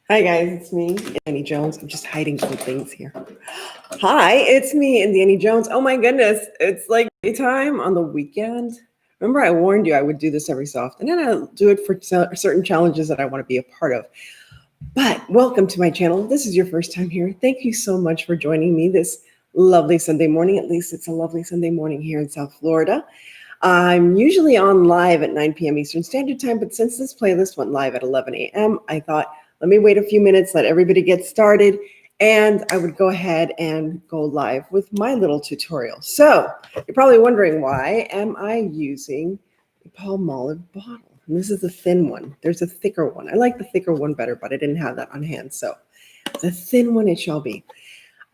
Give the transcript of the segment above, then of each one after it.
Hi guys, it's me, Annie Jones. I'm just hiding some things here. Hi, it's me, Annie Jones. Oh my goodness, it's like daytime on the weekend. Remember, I warned you I would do this every so often, and I'll do it for certain challenges that I want to be a part of. But welcome to my channel. This is your first time here. Thank you so much for joining me this lovely Sunday morning. At least it's a lovely Sunday morning here in South Florida. I'm usually on live at 9 p.m. Eastern Standard Time, but since this playlist went live at 11 a.m., I thought, let me wait a few minutes, let everybody get started, and I would go ahead and go live with my little tutorial. So you're probably wondering, why am I using a Palmolive bottle? And this is the thin one. There's a thicker one. I like the thicker one better, but I didn't have that on hand. So the thin one it shall be.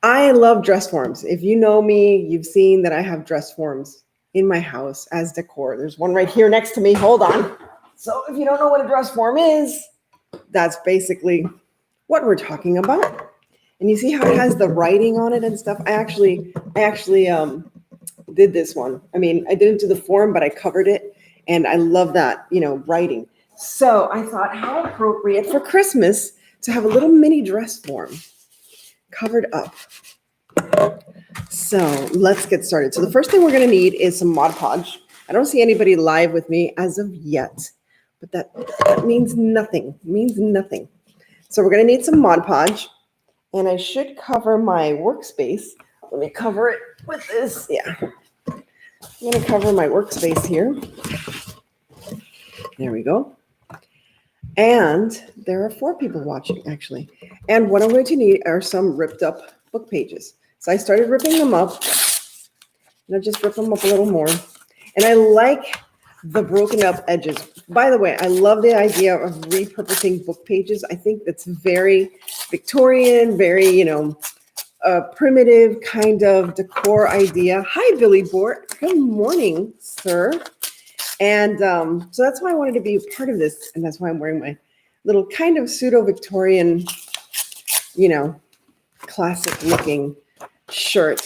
I love dress forms. If you know me, you've seen that I have dress forms in my house as decor. There's one right here next to me. Hold on. So if you don't know what a dress form is, that's basically what we're talking about. And you see how it has the writing on it and stuff? I actually did this one. I mean, I didn't do the form, but I covered it. And I love that, writing. So I thought, how appropriate for Christmas to have a little mini dress form covered up. So let's get started. So the first thing we're going to need is some Mod Podge. I don't see anybody live with me as of yet, but that means nothing. It means nothing. So we're going to need some Mod Podge, and I should cover my workspace. Let me cover it with this. Yeah. I'm going to cover my workspace here. There we go. And there are 4 people watching, actually. And what I'm going to need are some ripped up book pages. So I started ripping them up, and I just rip them up a little more. And I like the broken up edges. By the way, I love the idea of repurposing book pages. I think that's very Victorian, very, primitive kind of decor idea. Hi, Billy Bort. Good morning, sir. And so that's why I wanted to be a part of this. And that's why I'm wearing my little kind of pseudo-Victorian, classic looking shirt.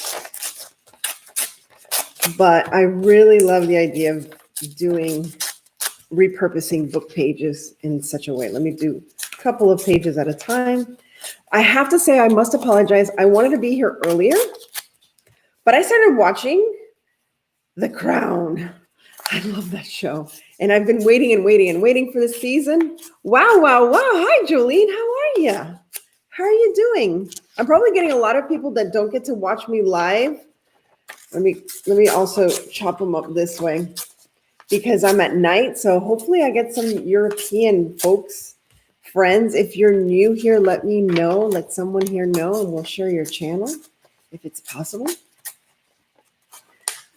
But I really love the idea of repurposing book pages in such a way. Let me do a couple of pages at a time. I have to say, I must apologize. I wanted to be here earlier, but I started watching The Crown. I love that show. And I've been waiting and waiting and waiting for the season. Wow, wow, wow. Hi, Jolene. How are you? How are you doing? I'm probably getting a lot of people that don't get to watch me live. Let me also chop them up this way because I'm at night. So hopefully I get some European folks, friends. If you're new here, let me know. Let someone here know, and we'll share your channel if it's possible.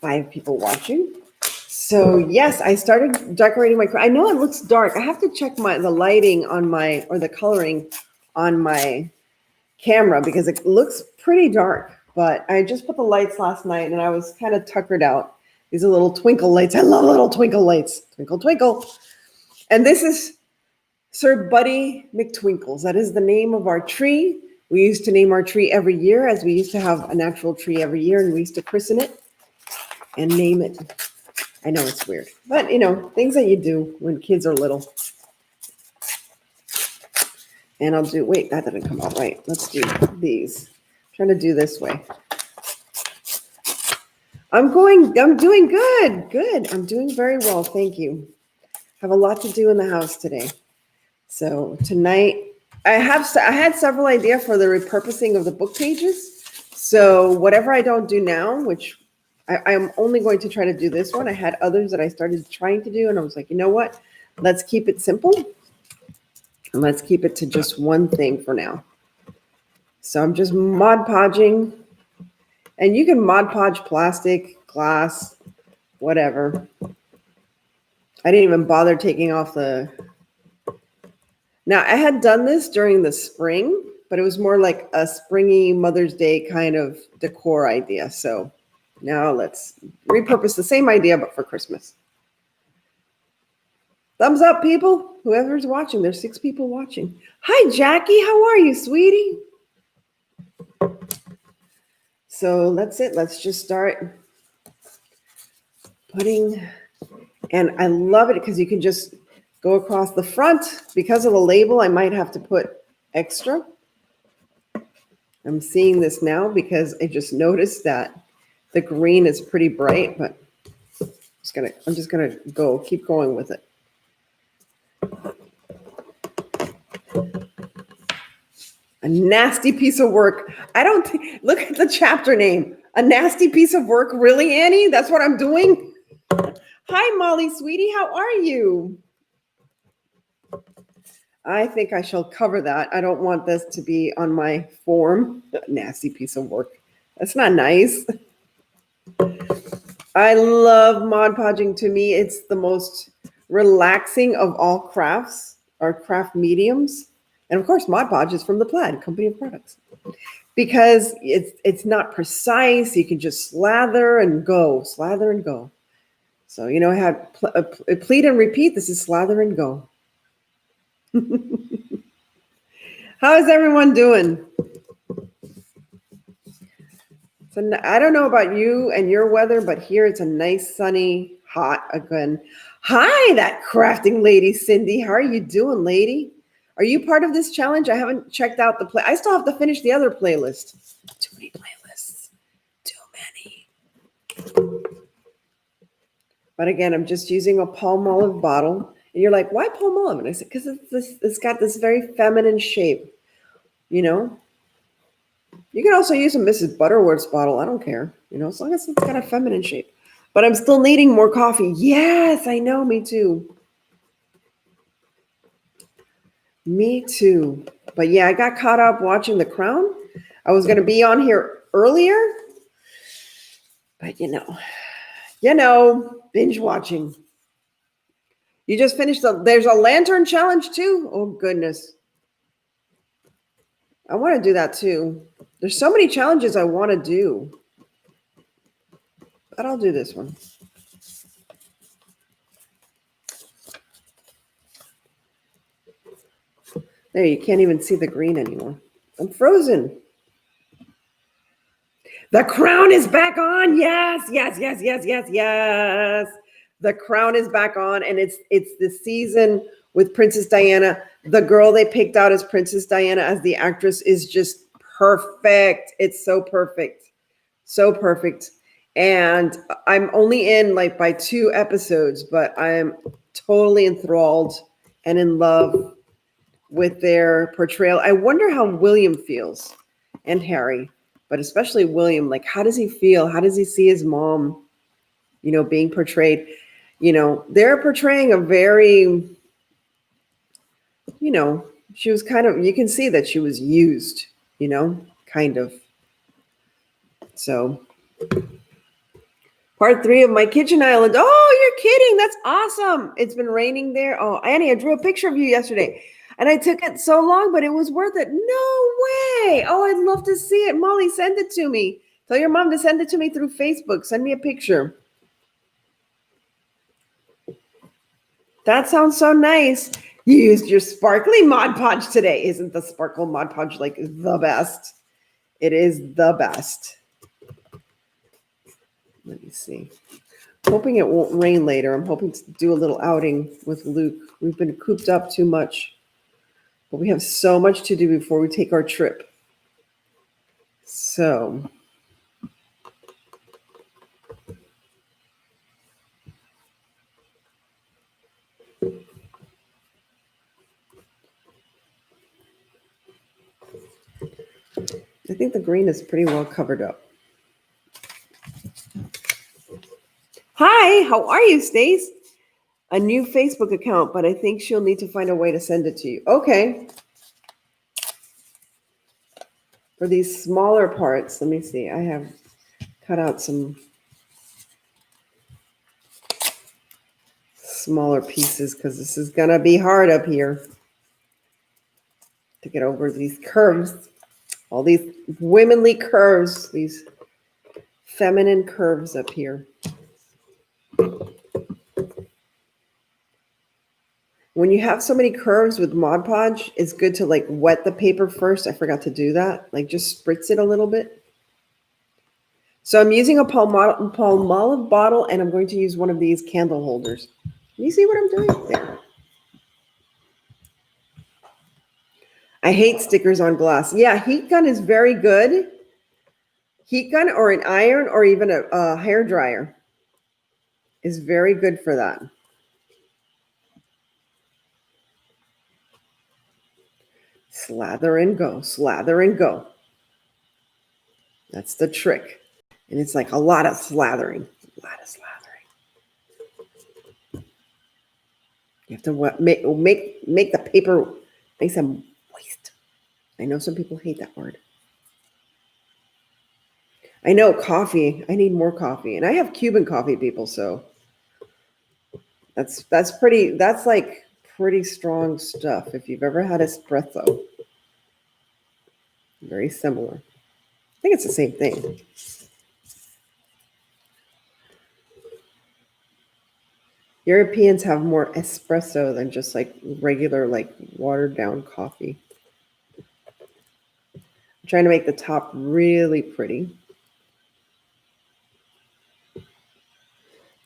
5 people watching. So yes, I started decorating my. I know it looks dark. I have to check the lighting on the coloring on my camera because it looks pretty dark. But I just put the lights last night, and I was kind of tuckered out. These are little twinkle lights. I love little twinkle lights. Twinkle, twinkle. And this is Sir Buddy McTwinkles. That is the name of our tree. We used to name our tree every year, as we used to have a natural tree every year, and we used to christen it and name it. I know it's weird, but things that you do when kids are little. And I'll do, wait, that didn't come out right. Let's do these. I'm trying to do this way. I'm doing good. Good. I'm doing very well. Thank you. Have a lot to do in the house today. So tonight, I had several ideas for the repurposing of the book pages. So whatever I don't do now, which I'm only going to try to do this one. I had others that I started trying to do, and I was like, you know what? Let's keep it simple. And let's keep it to just one thing for now. So I'm just Mod Podging. And you can Mod Podge plastic, glass, whatever. I didn't even bother taking off the... Now, I had done this during the spring, but it was more like a springy Mother's Day kind of decor idea. So now let's repurpose the same idea, but for Christmas. Thumbs up, people. Whoever's watching, there's 6 people watching. Hi, Jackie. How are you, sweetie? So that's it. Let's just start putting, and I love it because you can just go across the front. Because of the label, I might have to put extra. I'm seeing this now because I just noticed that the green is pretty bright, but I'm just gonna keep going with it. A nasty piece of work. I don't look at the chapter name. A nasty piece of work, really, Annie? That's what I'm doing? Hi, Molly, sweetie. How are you? I think I shall cover that. I don't want this to be on my form. Nasty piece of work. That's not nice. I love Mod Podging. To me, it's the most relaxing of all crafts or craft mediums. And of course, Mod Podge is from the Plaid Company of Products. Because it's not precise. You can just slather and go. Slather and go. So, you know, I had pleat and repeat. This is slather and go. How is everyone doing? So I don't know about you and your weather, but here it's a nice, sunny, hot again. Hi, that crafting lady, Cindy. How are you doing, lady? Are you part of this challenge? I haven't checked out the play. I still have to finish the other playlist. Too many playlists. Too many. But again, I'm just using a palmolive bottle. And you're like, why palmolive? And I said, because it's got this very feminine shape, you know? You can also use a Mrs. Butterworth's bottle. I don't care, you know, as long as it's got a feminine shape. But I'm still needing more coffee. Yes, I know, me too. Me too. But yeah, I got caught up watching The Crown. I was going to be on here earlier. But you know, binge watching. You just finished there's a lantern challenge too. Oh, goodness. I want to do that too. There's so many challenges I want to do. But I'll do this one. There, you can't even see the green anymore. I'm frozen. The Crown is back on. Yes, yes, yes, yes, yes, yes. The Crown is back on, and it's the season with Princess Diana. The girl they picked out as Princess Diana as the actress is just perfect. It's so perfect. So perfect. And I'm only in like by 2 episodes, but I'm totally enthralled and in love with their portrayal. I wonder how William feels and Harry, but especially William. Like, how does he feel? How does he see his mom, you know, being portrayed? You know, they're portraying a very, you know, she was kind of, you can see that she was used, you know, kind of. So part 3 of my kitchen island. Oh, you're kidding. That's awesome. It's been raining there. Oh, Annie, I drew a picture of you yesterday and I took it so long, but it was worth it. No way. Oh, I'd love to see it. Molly, send it to me. Tell your mom to send it to me through Facebook. Send me a picture. That sounds so nice. You used your sparkly Mod Podge today. Isn't the sparkle Mod Podge like the best? It is the best. Let me see. Hoping it won't rain later. I'm hoping to do a little outing with Luke. We've been cooped up too much. But we have so much to do before we take our trip. So I think the green is pretty well covered up. Hi, how are you, Stace? A new Facebook account, but I think she'll need to find a way to send it to you. Okay. For these smaller parts, let me see. I have cut out some smaller pieces because this is going to be hard up here to get over these curves. All these womanly curves, these feminine curves up here. When you have so many curves with Mod Podge, it's good to like wet the paper first. I forgot to do that. Like just spritz it a little bit. So I'm using a Palmolive bottle and I'm going to use one of these candle holders. Can you see what I'm doing there? I hate stickers on glass. Yeah, heat gun is very good. Heat gun or an iron or even a hair dryer is very good for that. Slather and go, slather and go. That's the trick. And it's like a lot of slathering, a lot of slathering. You have to make the paper nice and moist. I know some people hate that word. I know coffee. I need more coffee. And I have Cuban coffee, people, so that's like pretty strong stuff. If you've ever had espresso. Very similar. I think it's the same thing. Europeans have more espresso than just like regular, like watered down coffee. I'm trying to make the top really pretty.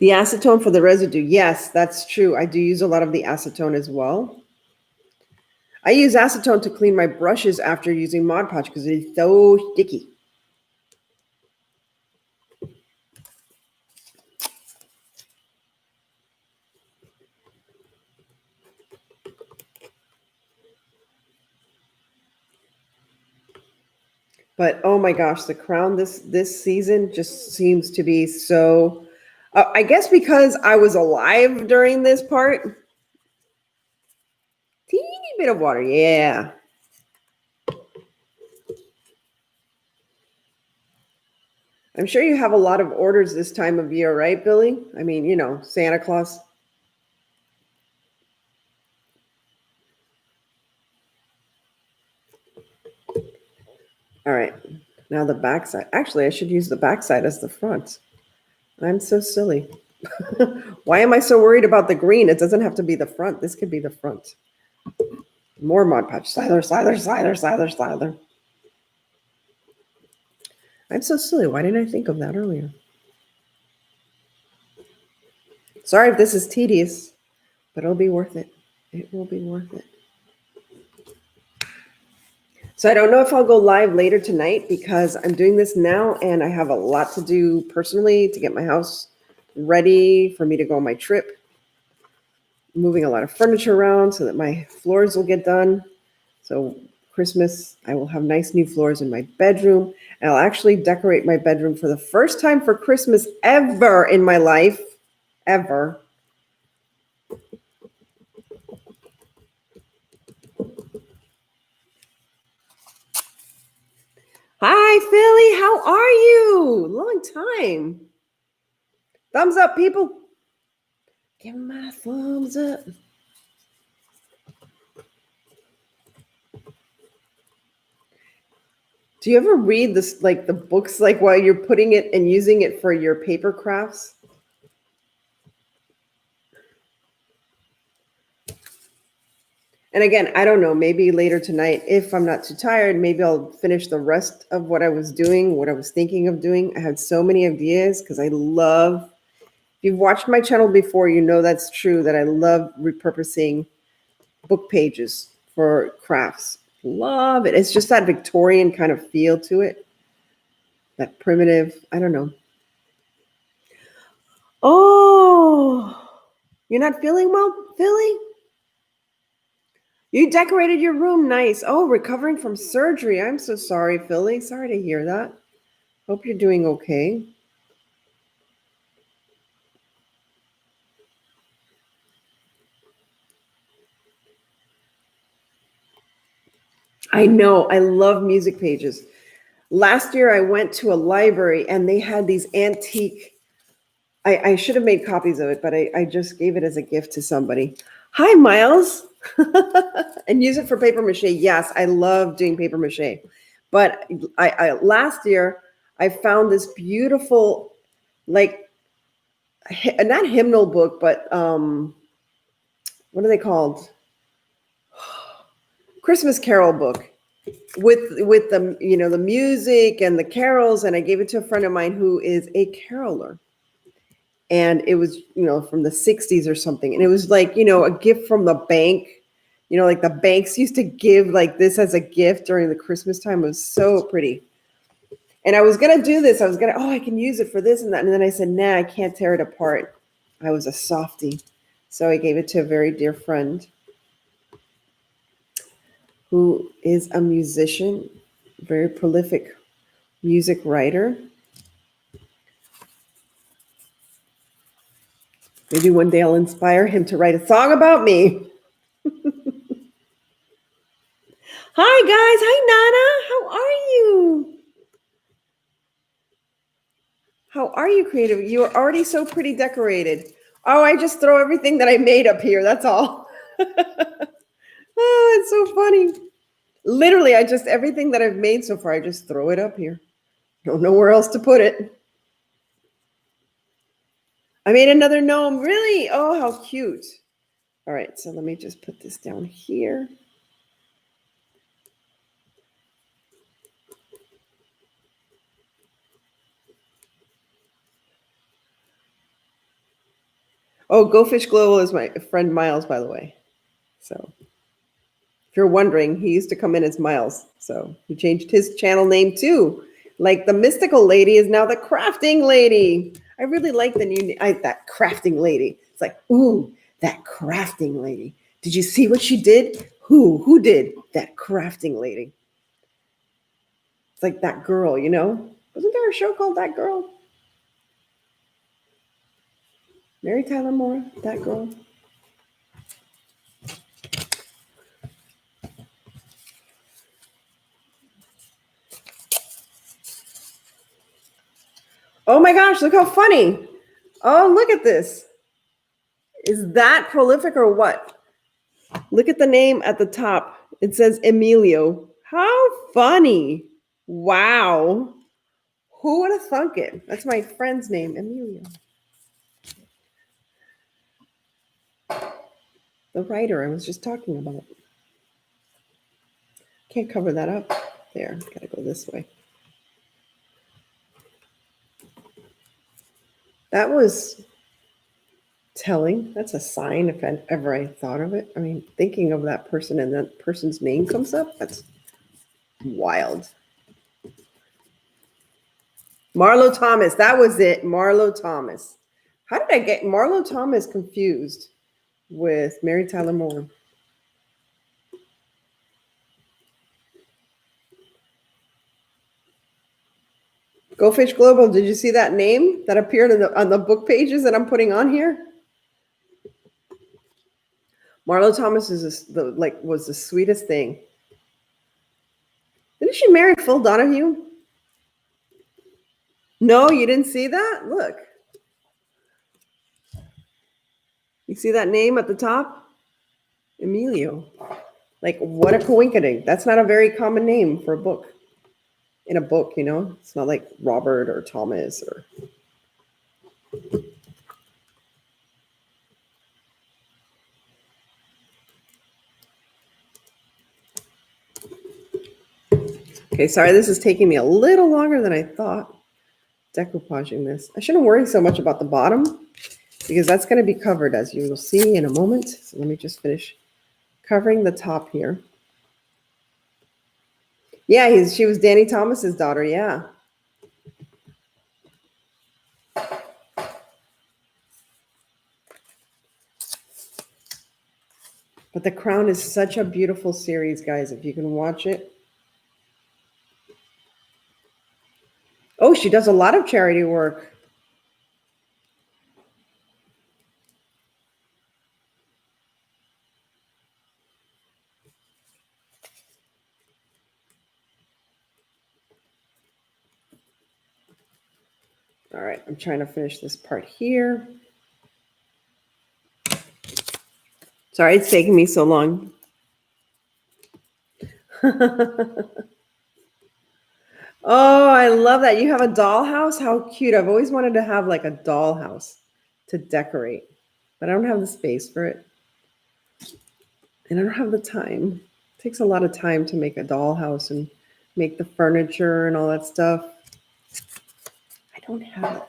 The acetone for the residue. Yes, that's true. I do use a lot of the acetone as well. I use acetone to clean my brushes after using Mod Podge because it's so sticky. But oh my gosh, the crown this season just seems to be so. I guess because I was alive during this part. Teeny bit of water, yeah. I'm sure you have a lot of orders this time of year, right, Billy? I mean, you know, Santa Claus. All right, now the backside. Actually, I should use the backside as the front. I'm so silly. Why am I so worried about the green? It doesn't have to be the front. This could be the front. More Mod Podge. Slather, slather, slather, slather, slather. I'm so silly. Why didn't I think of that earlier? Sorry if this is tedious, but it'll be worth it. It will be worth it. So I don't know if I'll go live later tonight because I'm doing this now and I have a lot to do personally to get my house ready for me to go on my trip. Moving a lot of furniture around so that my floors will get done. So Christmas, I will have nice new floors in my bedroom. And I'll actually decorate my bedroom for the first time for Christmas ever in my life. Ever. Hi, Philly. How are you? Long time. Thumbs up, people. Give my thumbs up. Do you ever read this, like the books, like while you're putting it and using it for your paper crafts? And again, I don't know, maybe later tonight, if I'm not too tired, maybe I'll finish the rest of what I was doing, what I was thinking of doing. I had so many ideas because I love, if you've watched my channel before, you know that's true, that I love repurposing book pages for crafts. Love it. It's just that Victorian kind of feel to it. That primitive, I don't know. Oh, you're not feeling well, Philly? You decorated your room nice. Oh, recovering from surgery. I'm so sorry, Philly. Sorry to hear that. Hope you're doing okay. I know. I love music pages. Last year, I went to a library and they had these antique. I should have made copies of it, but I just gave it as a gift to somebody. Hi, Miles. And use it for paper mache. Yes, I love doing paper mache. But I last year, I found this beautiful, like, not hymnal book, but what are they called? Christmas carol book with the, you know, the music and the carols. And I gave it to a friend of mine who is a caroler. And it was, you know, from the 60s or something. And it was like, you know, a gift from the bank You know, like the banks used to give like this as a gift during the Christmas time. It was so pretty. And I was going to do this. I was going to, I can use it for this and that. And then I said, nah, I can't tear it apart. I was a softie. So I gave it to a very dear friend who is a musician, very prolific music writer. Maybe one day I'll inspire him to write a song about me. Hi, guys. Hi, Nana. How are you? How are you, creative? You are already so pretty decorated. Oh, I just throw everything that I made up here. That's all. Oh, it's so funny. Literally, everything that I've made so far, I just throw it up here. Don't know where else to put it. I made another gnome. Really? Oh, how cute. All right, so let me just put this down here. Oh, Go Fish Global is my friend Miles, by the way. So if you're wondering, he used to come in as Miles. So he changed his channel name too. Like the mystical lady is now the crafting lady. I really like the new that crafting lady. It's like, ooh, that crafting lady. Did you see what she did? Who did? That crafting lady. It's like that girl, you know? Wasn't there a show called That Girl? Mary Tyler Moore, That Girl. Oh my gosh, look how funny. Oh, look at this. Is that prolific or what? Look at the name at the top. It says Emilio. How funny. Wow. Who would have thunk it? That's my friend's name, Emilio. The writer I was just talking about. Can't cover that up. There, gotta go this way. That was telling. That's a sign if ever I thought of it. I mean, thinking of that person and that person's name comes up, that's wild. Marlo Thomas, that was it. Marlo Thomas. How did I get Marlo Thomas confused with Mary Tyler Moore? Go Fish Global, did you see that name that appeared on the book pages that I'm putting on here? Marlo Thomas was the sweetest thing. Didn't she marry Phil Donahue? No, you didn't see that? Look. You see that name at the top? Emilio. Like, what a coincidence. That's not a very common name for a book. In a book, you know? It's not like Robert or Thomas or... Okay, sorry, this is taking me a little longer than I thought. Decoupaging this. I shouldn't worry so much about the bottom because that's going to be covered, as you will see in a moment. So let me just finish covering the top here. Yeah, she was Danny Thomas's daughter, yeah. But The Crown is such a beautiful series, guys, if you can watch it. Oh, she does a lot of charity work. All right, I'm trying to finish this part here. Sorry, it's taking me so long. Oh, I love that. You have a dollhouse? How cute. I've always wanted to have like a dollhouse to decorate, but I don't have the space for it. And I don't have the time. It takes a lot of time to make a dollhouse and make the furniture and all that stuff. I don't have it.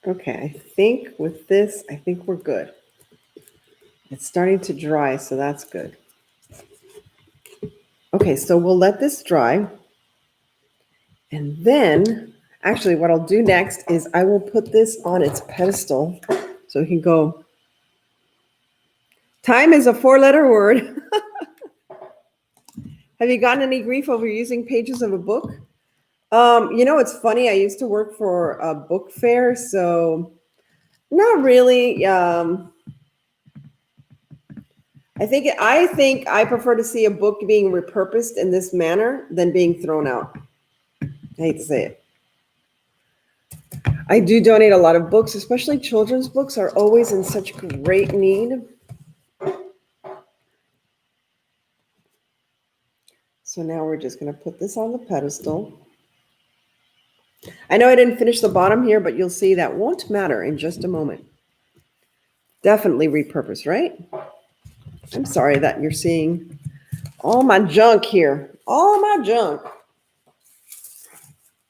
Okay, I think with this, I think we're good. It's starting to dry, so that's good. Okay, so we'll let this dry. And then, actually, what I'll do next is I will put this on its pedestal so it can go. Time is a 4-letter word. Have you gotten any grief over using pages of a book? It's funny. I used to work for a book fair, so not really. I think I prefer to see a book being repurposed in this manner than being thrown out. I hate to say it. I do donate a lot of books, especially children's books are always in such great need. So now we're just going to put this on the pedestal. I know I didn't finish the bottom here, but you'll see that won't matter in just a moment. Definitely repurpose, right? I'm sorry that you're seeing all my junk here. All my junk.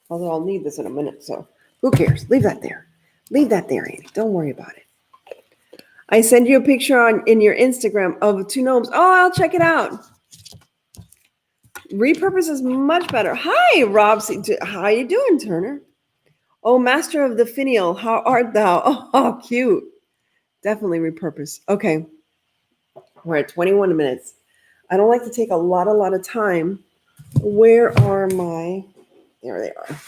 Although I'll need this in a minute, so who cares? Leave that there. Leave that there, Annie. Don't worry about it. I send you a picture in your Instagram of 2 gnomes. Oh, I'll check it out. Repurpose is much better. Hi, Rob. How you doing, Turner? Oh, master of the finial, how art thou? Oh, cute. Definitely repurpose. Okay. We're at 21 minutes. I don't like to take a lot of time. Where are my... There they are.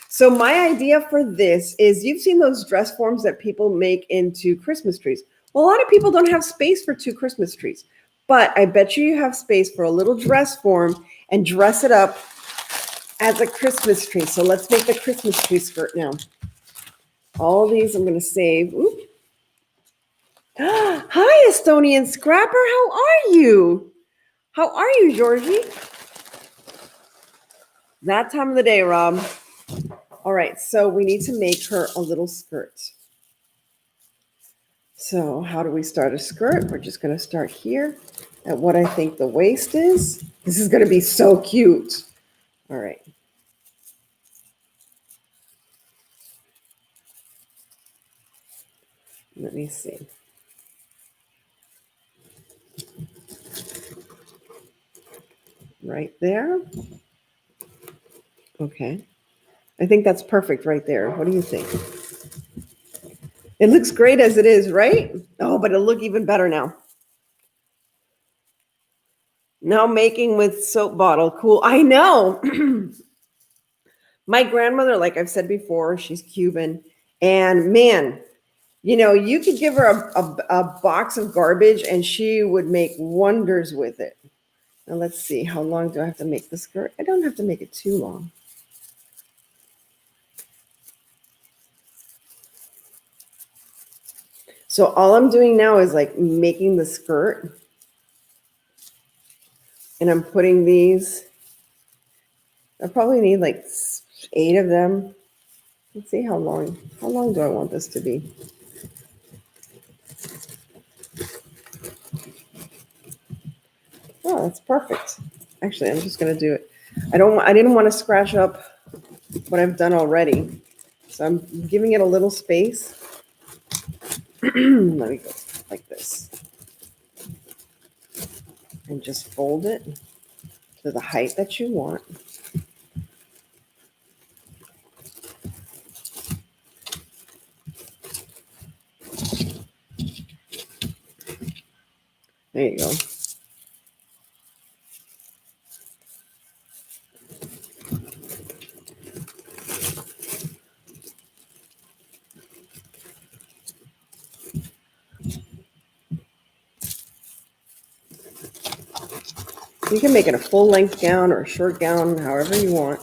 So my idea for this is, you've seen those dress forms that people make into Christmas trees. Well, a lot of people don't have space for 2 Christmas trees, but I bet you have space for a little dress form and dress it up as a Christmas tree. So let's make the Christmas tree skirt now. All these I'm going to save. Oop. Hi, Estonian Scrapper. How are you? How are you, Georgie? That time of the day, Rob. All right, so we need to make her a little skirt. So how do we start a skirt? We're just going to start here at what I think the waist is. This is going to be so cute. All right. Let me see. Right there. Okay. I think that's perfect right there. What do you think? It looks great as it is, right? Oh, but it'll look even better now. Now making with soap bottle. Cool. I know. My grandmother, like I've said before, she's Cuban. And man, you could give her a box of garbage and she would make wonders with it. Now let's see. How long do I have to make the skirt? I don't have to make it too long. So all I'm doing now is like making the skirt. And I'm putting these. I probably need like 8 of them. Let's see how long do I want this to be? Oh, that's perfect. Actually, I'm just going to do it. I didn't want to scratch up what I've done already. So I'm giving it a little space. Let me go like this. And just fold it to the height that you want. There you go. You can make it a full-length gown or a short gown, however you want.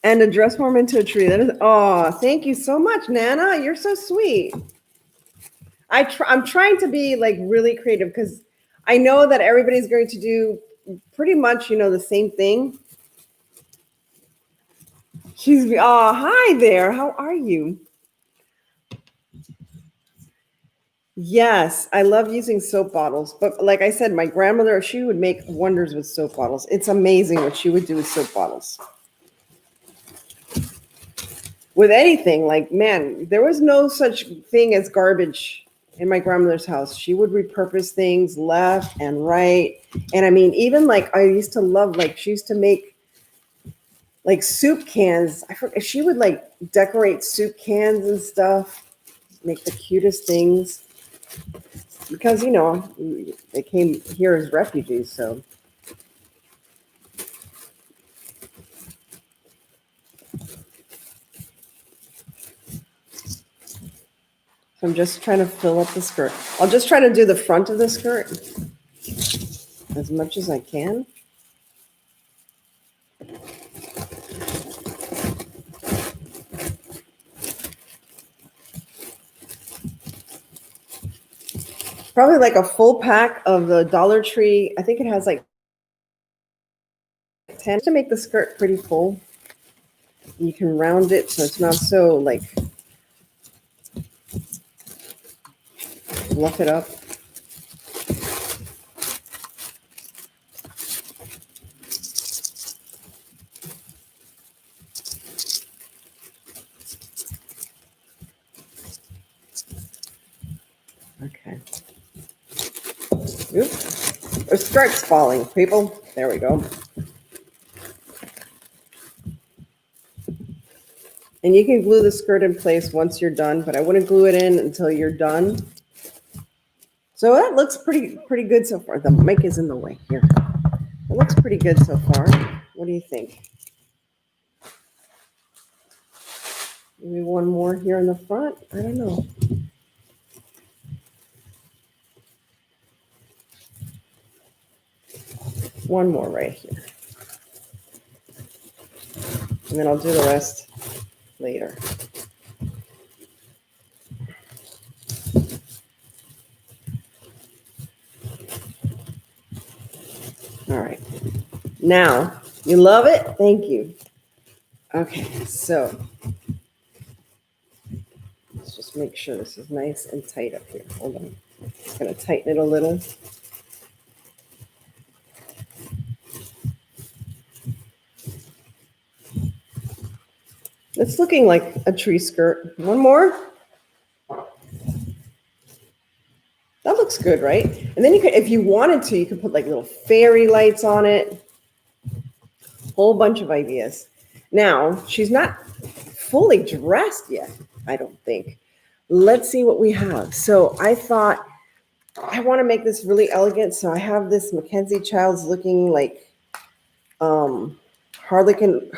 And a dress form into a tree. That is, oh, thank you so much, Nana. You're so sweet. I'm trying to be like really creative because I know that everybody's going to do pretty much, the same thing. Oh, hi there. How are you? Yes, I love using soap bottles. But like I said, my grandmother, she would make wonders with soap bottles. It's amazing what she would do with soap bottles. With anything, like, man, there was no such thing as garbage in my grandmother's house. She would repurpose things left and right. And I mean, even like I used to love, like, she used to make like soup cans. I forget, she would like decorate soup cans and stuff, make the cutest things. Because, they came here as refugees, so. I'm just trying to fill up the skirt. I'll just try to do the front of the skirt as much as I can. Probably like a full pack of the Dollar Tree. I think it has like 10 to make the skirt pretty full. You can round it so it's not so like fluff it up. Okay. Oops. The skirt's falling, people. There we go. And you can glue the skirt in place once you're done, but I wouldn't glue it in until you're done. So that looks pretty good so far. The mic is in the way here. It looks pretty good so far. What do you think? Maybe one more here in the front? I don't know. One more right here. And then I'll do the rest later. All right. Now, you love it? Thank you. Okay, so let's just make sure this is nice and tight up here. Hold on. Just going to tighten it a little. It's looking like a tree skirt. One more. That looks good, right? And then you could, if you wanted to, you could put like little fairy lights on it. Whole bunch of ideas. Now, she's not fully dressed yet, I don't think. Let's see what we have. So I thought I want to make this really elegant. So I have this Mackenzie Childs looking like Harlequin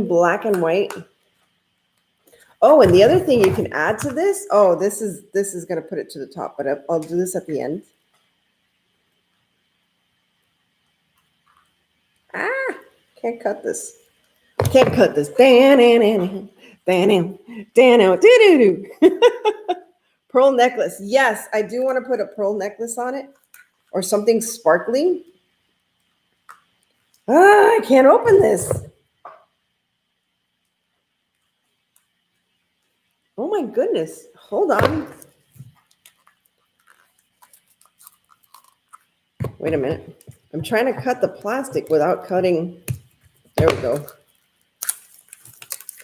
black and white. Oh, and the other thing you can add to this, this is going to put it to the top, but I'll do this at the end. Can't cut this. Can't cut this. Pearl necklace. Yes, I do want to put a pearl necklace on it or something sparkly. I can't open this. Oh my goodness. Hold on. Wait a minute. I'm trying to cut the plastic without cutting. There we go.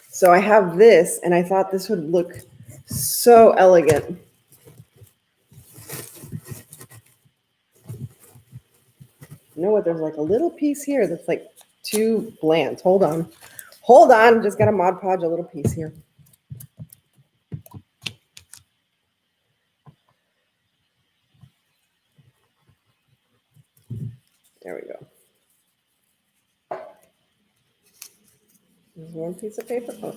So I have this, and I thought this would look so elegant. You know what? There's like a little piece here that's like too bland. Hold on. Hold on. Just got to Mod Podge a little piece here. There we go. There's one piece of paper. Oh,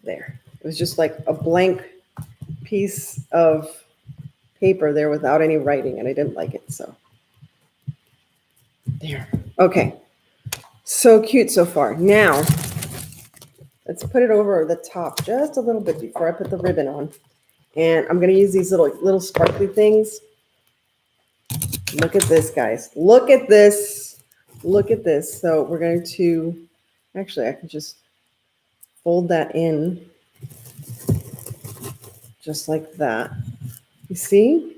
there. It was just like a blank piece of paper there without any writing, and I didn't like it, so. There. Okay. So cute so far. Now, let's put it over the top just a little bit before I put the ribbon on. And I'm going to use these little sparkly things. Look at this, guys. Look at this. Look at this. So we're going to, actually, I can just fold that in just like that. You see?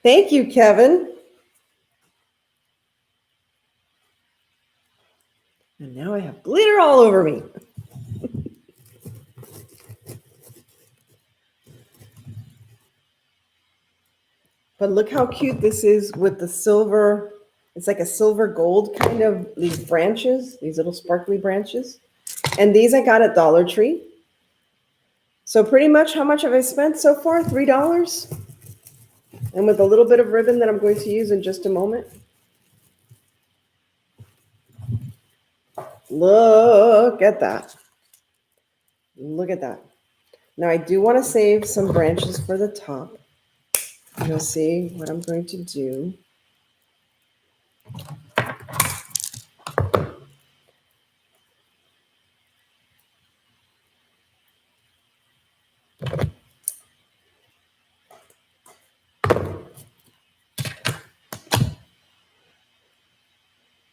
Thank you, Kevin. And now I have glitter all over me. But look how cute this is with the silver. It's like a silver gold kind of, these branches, these little sparkly branches. And these I got at Dollar Tree. So pretty much how much have I spent so far? $3. And with a little bit of ribbon that I'm going to use in just a moment. Look at that. Look at that. Now I do want to save some branches for the top. You'll see what I'm going to do.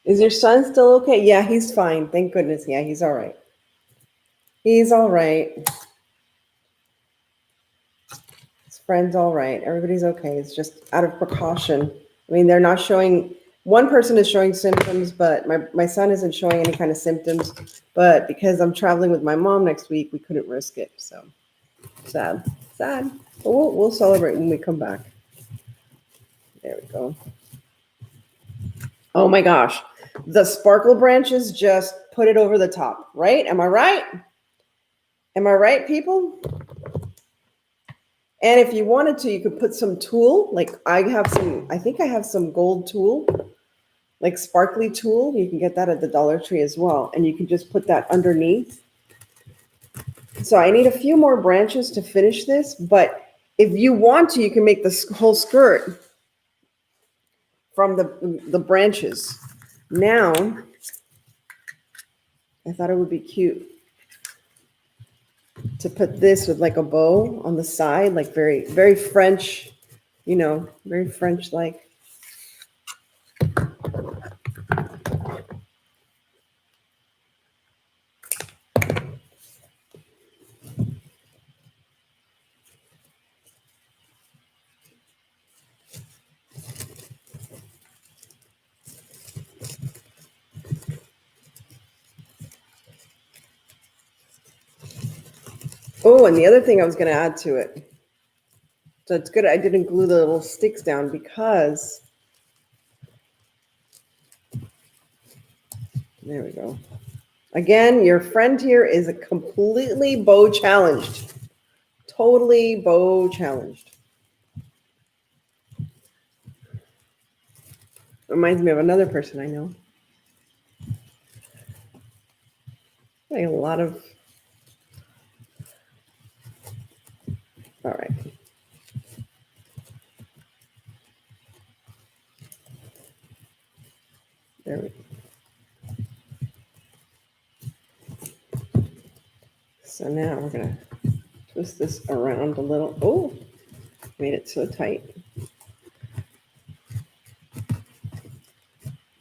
Is your son still okay? Yeah, he's fine. Thank goodness. Yeah, he's all right. He's all right. His friend's all right. Everybody's okay. It's just out of precaution. I mean, they're not showing, one person is showing symptoms, but my son isn't showing any kind of symptoms. But because I'm traveling with my mom next week, we couldn't risk it. So sad, sad. But we'll celebrate when we come back. There we go. Oh my gosh. The sparkle branches just put it over the top, right? Am I right? Am I right, people? And if you wanted to, you could put some tulle. Like I think I have some gold tulle, like sparkly tulle. You can get that at the Dollar Tree as well. And you can just put that underneath. So I need a few more branches to finish this. But if you want to, you can make the whole skirt from the branches. Now, I thought it would be cute to put this with like a bow on the side, like very, very French, you know, very French-like. Oh, and the other thing I was going to add to it. So it's good I didn't glue the little sticks down because, there we go. Again, your friend here is a completely bow challenged. Totally bow challenged. Reminds me of another person I know. Like a lot of, all right. There we go. So now we're going to twist this around a little. Oh, made it so tight.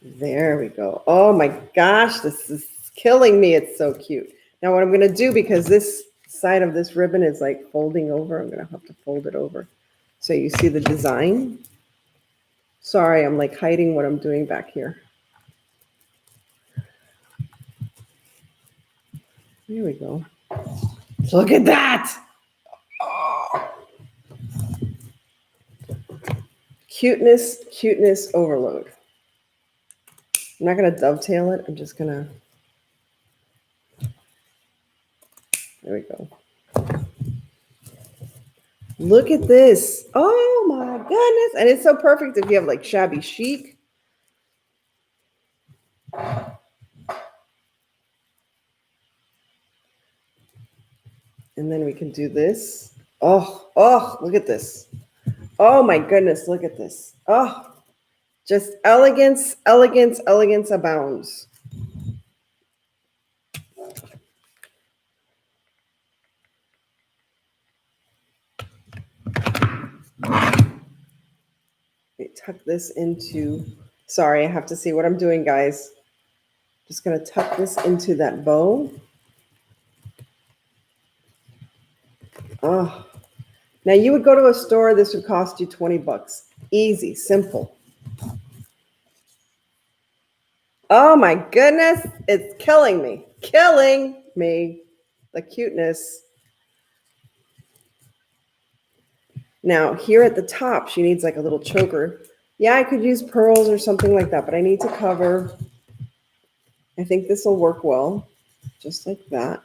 There we go. Oh my gosh, this is killing me. It's so cute. Now what I'm going to do, because this side of this ribbon is like folding over, I'm going to have to fold it over so you see the design. Sorry, I'm like hiding what I'm doing back here. Here we go. Look at that. Oh. Cuteness overload. I'm not going to dovetail it. I'm just going to, there we go. Look at this. Oh my goodness. And it's so perfect if you have like shabby chic. And then we can do this. Oh, look at this. Oh my goodness, look at this. Oh, just elegance abounds. tuck this into, sorry, I have to see what I'm doing, guys. Just going to tuck this into that bow. Oh, now you would go to a store, this would cost you 20 bucks. Easy, simple. Oh my goodness, it's killing me. Killing me. The cuteness. Now, here at the top, she needs like a little choker. Yeah, I could use pearls or something like that, but I need to cover. I think this will work well, just like that.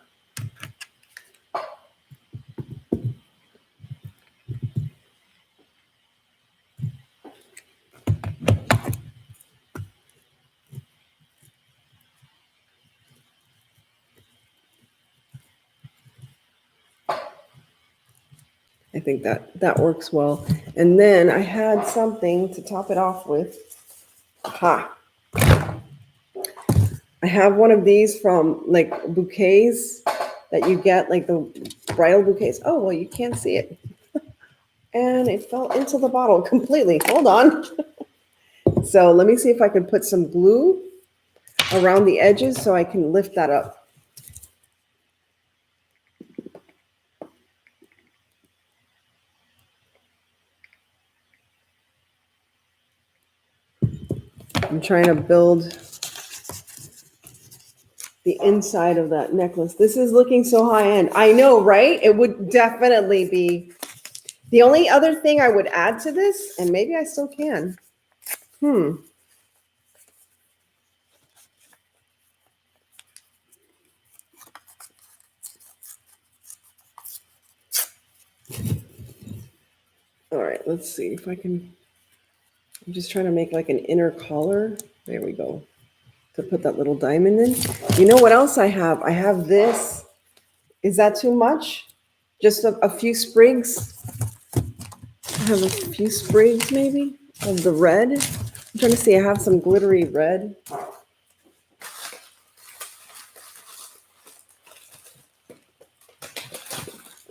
I think that works well. And then I had something to top it off with. Aha. I have one of these from like bouquets that you get, like the bridal bouquets. Oh, well, you can't see it. And it fell into the bottle completely. Hold on. So let me see if I can put some glue around the edges so I can lift that up. I'm trying to build the inside of that necklace. This is looking so high end. I know, right? It would definitely be. The only other thing I would add to this, and maybe I still can. All right, let's see if I can. I'm just trying to make like an inner collar. There we go. To put that little diamond in. You know what else I have? I have this. Is that too much? Just a few sprigs. I have a few sprigs maybe of the red. I'm trying to see. I have some glittery red.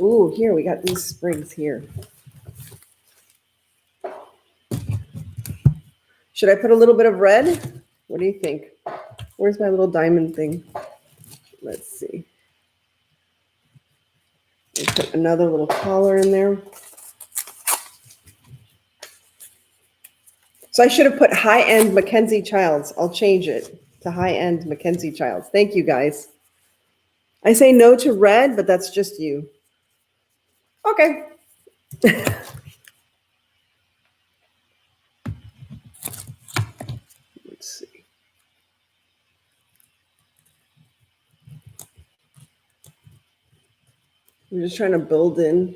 Ooh, here we got these sprigs here. Should I put a little bit of red? What do you think? Where's my little diamond thing? Let's see. Put another little collar in there. So I should have put high-end Mackenzie Childs. I'll change it to high-end Mackenzie Childs. Thank you, guys. I say no to red, but that's just you. Okay. Let's see. I'm just trying to build in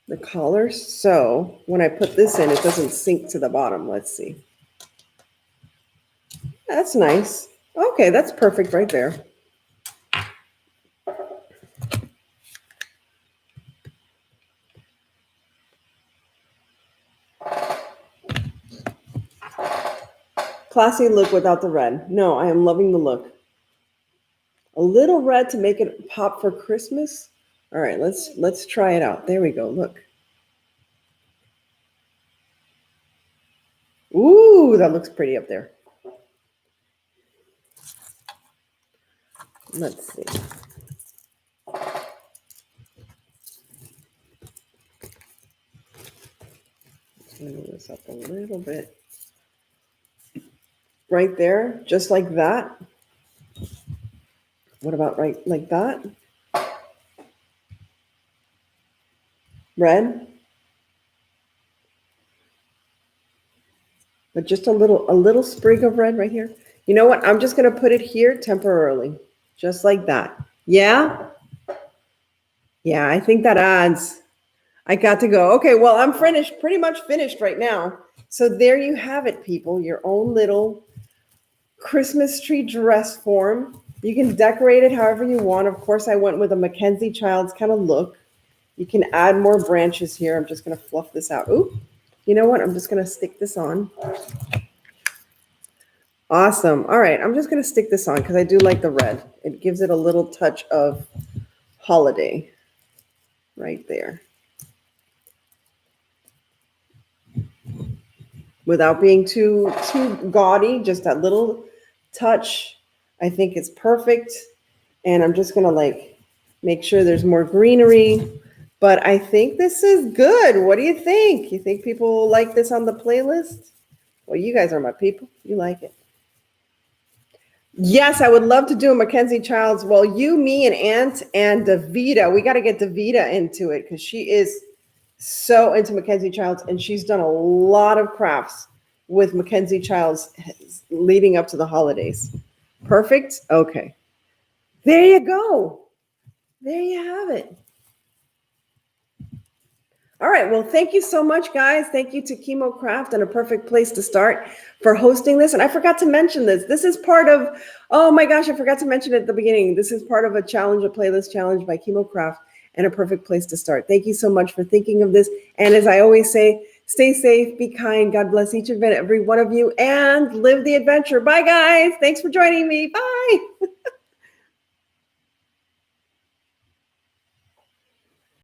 the collar, so when I put this in, it doesn't sink to the bottom. Let's see. That's nice. Okay, that's perfect right there. Classy look without the red. No, I am loving the look. A little red to make it pop for Christmas. All right, let's try it out. There we go. Look. Ooh, that looks pretty up there. Let's see. Let's move this up a little bit. Right there, just like that. What about right like that? Red. But just a little sprig of red right here. You know what? I'm just going to put it here temporarily. Just like that. Yeah? Yeah, I think that adds. I got to go. Okay, well, I'm finished, pretty much finished right now. So there you have it, people. Your own little Christmas tree dress form. You can decorate it however you want. Of course, I went with a Mackenzie Childs kind of look. You can add more branches here. I'm just going to fluff this out. Ooh, you know what? I'm just going to stick this on. Awesome. All right, I'm just going to stick this on because I do like the red. It gives it a little touch of holiday right there. without being too gaudy, just that little touch. I think it's perfect. And I'm just gonna like make sure there's more greenery. But I think this is good. What do you think? You think people will like this on the playlist? Well, you guys are my people. You like it. Yes, I would love to do a Mackenzie Childs. Well, you, me, and Ant, and Davita. We got to get Davita into it because she is so into Mackenzie Childs, and she's done a lot of crafts with Mackenzie Childs leading up to the holidays. Perfect? Okay. There you go. There you have it. All right. Well, thank you so much, guys. Thank you to Kimo Craft and A Perfect Place to Start for hosting this. And I forgot to mention this. This is part of, oh my gosh, I forgot to mention it at the beginning. This is part of a challenge, a playlist challenge by Kimo Craft and A Perfect Place to Start. Thank you so much for thinking of this. And as I always say, stay safe, be kind. God bless each and every one of you and live the adventure. Bye, guys. Thanks for joining me. Bye.